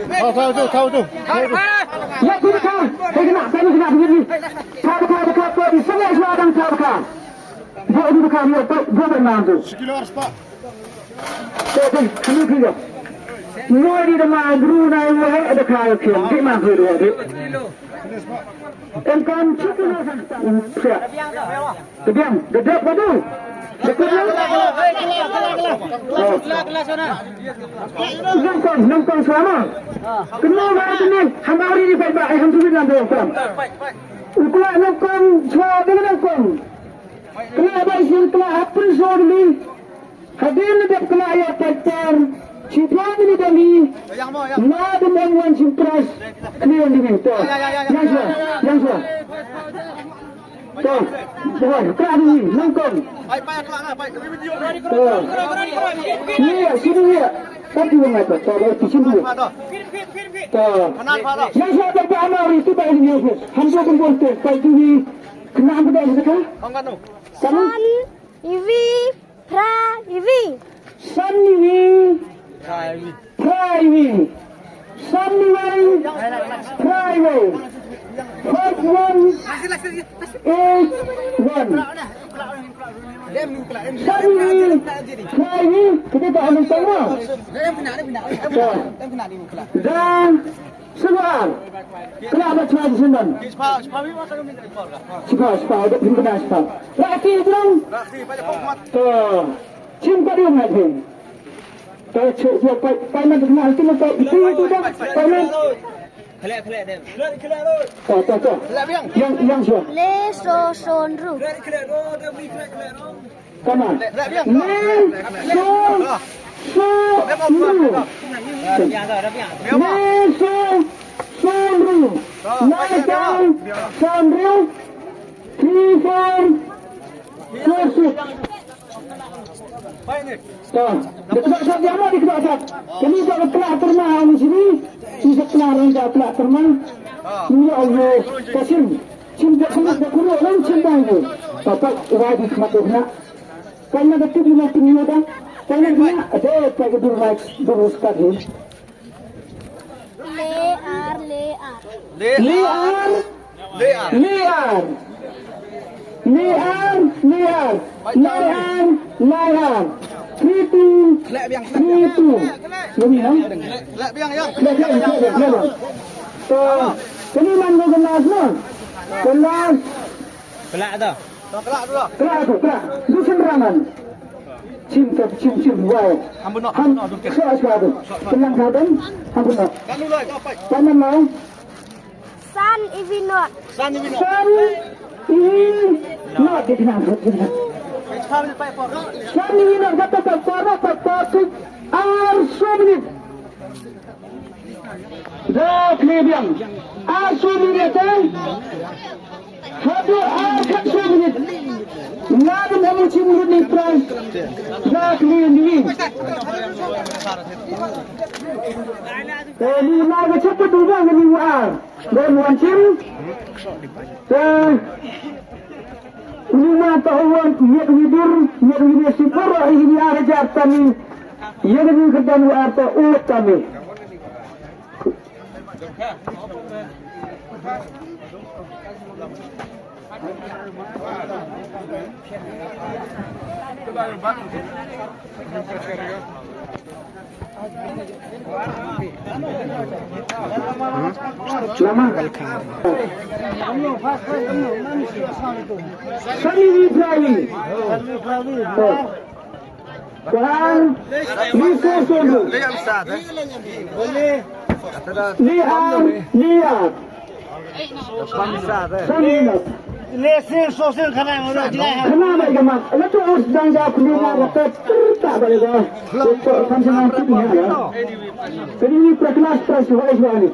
Tahu tu. Ya kita kan. Saya kena begini. Tahu tu di semua selatan tahu kan. Dia di dekat dia berenang tu. Sekilo harus pak. Okey, kami kerja. Mua di rumah Brunei ada kaya kian. Di mana kerja tu? Engkau cukup siap. Kebiang, gedap padu. Nongkong selama. Kenapa ini? Hamari di baik-baik. Hamzuri nanti orang. Ukulah nongkong selama dengan nongkong. Kenapa isin telah apa soal ini? Hadir lebih kena ayat pacar. Cipuan ini dami. Nada menguan cimpras. Kalian ini. Yang suah. Tuh, boy, kerana ni, nongkong. Baik, kelak. Baik, video. Ni, sini ni. Tapi orang apa? Tahu di sini. Tuh. Yang saya pertama itu tak ini ni. Hamzah pun boleh. Baik ini. Kenapa dah sekarang? Angkat tu. Sun, Ivi, Pra, Ivi. Sun Ivi. Pra Ivi. Sun Ivi. Pra Ivi. First one. 8-1. Sun Ivi. Kita tak ambil sama. Dan seluar. Kenapa cuma di sini? Cepat, ada pindah cepat. Laki belum? Tuh, cinta dia lagi. Tuh, cuba paman kenal tu lepas itu dah. Paman. Kelak dia. Tuh. Yang siapa? Le so sonru. Kamu. Kami tak kelak termah di sini. Kita kelak rendah kelak termah. Ini Allah kasih. Cinta dah kurang dan cinta itu. Bapak wajib matahnya. Karena betul di mati ni dah. Karena dia ada pada durus sekali. Lear. Itu. Lebih lah. Lebiang. So, ini mana kelas no? Kelas. Kelak tu. Kelak. Dusun raman. Cim, wow. Ambon nak. Suatu. Tenang kadang. Ambon nak. Kan dulu kau apa? Mana mau? Sun, Ivi not. Sun. Not di sana. Sun ini nak kata apa? Arsuminit. Dah kebiang. Arsuminit. Hadu arsuminit. Nada mau cimrut ni pras. Dah kebiang ni. Ini naga cepat ubah ni war. Dan wancim. Ini mata orang niat hidur, niat hidur sipur ini ada kami. Ia dengan kerjaan warta ulat kami. Lama. Sani Ibrahim. Quran. Nisur. Lihat. Sani. Lesir sosial kerana orang jelas. Kenapa jamak? Lepas us dan jawab lima waktu tak boleh dah. Lepas kancengan tu ni ya. Jadi ini perkelas persuasi ini.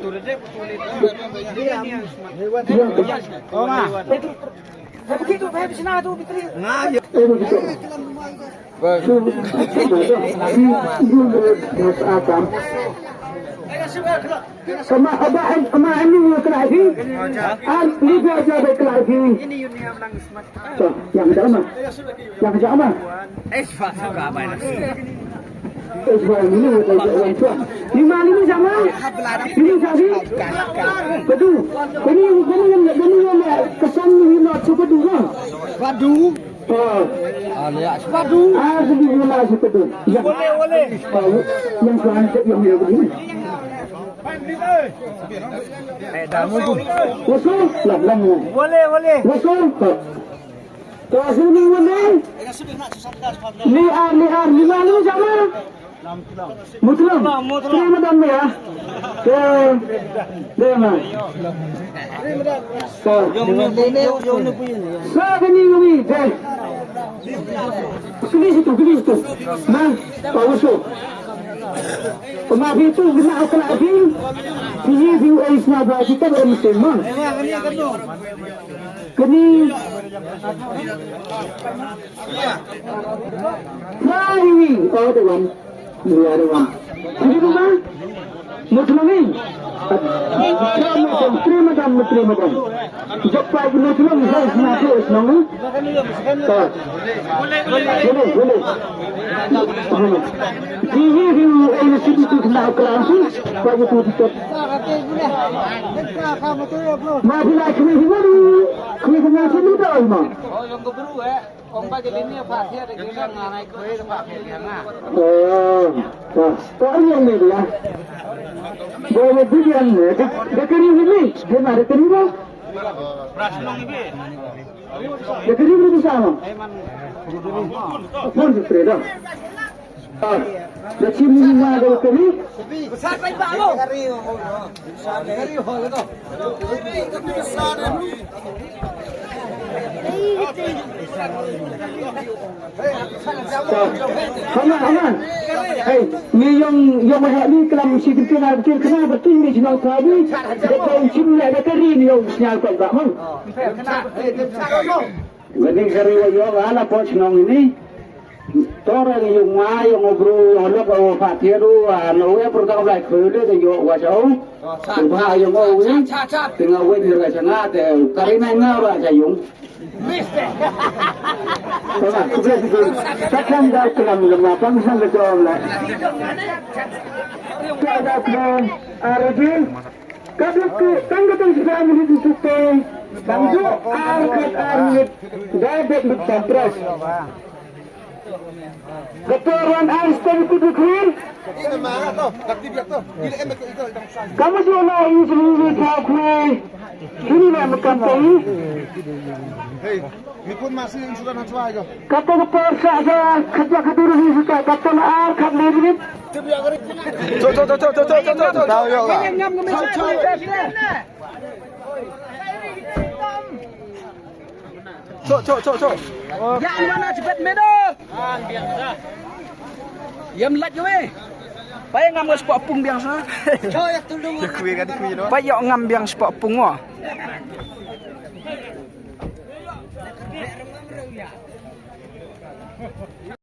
Oh mah. Begitu, saya di sana tu Fitri. Nah, Sama ini kelagi. Ini dia jadi kelagi. Yang jauh mah. Israel ini buat orang tua. Lima sama. Lima sahaja. Kedua. Ini kesan lima cukup dua. Padu. Padu. Jadi lima cukup dua. Boleh. Yang selanjutnya yang dia begini. Usul, lam. Boleh. Usul. Terus ini boleh. Liar, lima sama. Muslim. Terima kasih ya. Terima. Ini. Kini situ. Nah, Pak Usul. Pemaaf itu kena akal adil. Ini view Islam kita bermuslim. Kini. Nah ini. Oh, dewan. Dewan. Ini rumah. Muslimin. Terima kasih. Jepang Muslim saya senang Islam. Boleh. Ini view situ kena akal adil. Pak Usul itu. Maaflah kami baru. Kami kena sini dah mah. Oh, yang keberu Kong bagi ini Pak dia ada kita nganai kue Pak dia na. Oh, tak yang ni lah. Boleh bukan? Dekat ni, dia mana dekat ni? Dekat ni berapa sama? Pun sudah. Dah cium ni ada dekat ni. Besar baik Pak lo. Aman. Hey, ni yang mahal ni kelam si kena betul ni jenang tadi. Dekat cimla dekat ni yang sinyal kau tak mau. Jadi kari yang ala pos nong ini. Orang yang mai yang ngobrol yang lok au fatia tu anu ya pertama kali khusus tu yang wajau. Tuhan yang ngau ni. Tengah wei juga sangat. Kari mana orang jayung. Sama, takkan dah kelam lemah pangsan betul lah. Ada plan arabi. Kalau tangga sudah menjadi suci, bangsa arkat armit dapat bertapras. Keturunan Einstein itu dikir. Kamu semua ini sendiri tahu. Ini nak berkantai. Mikun masih sudah nak cuai ke? Kata ketua saja kerja kedua ini suka kata nak kat lirik. Tahu ya kan? Cok. Yang mana cepet medo? Yang lat je weh. Payah ngam ke sepak pung biasa. Payah ngam biang sepak pung wah.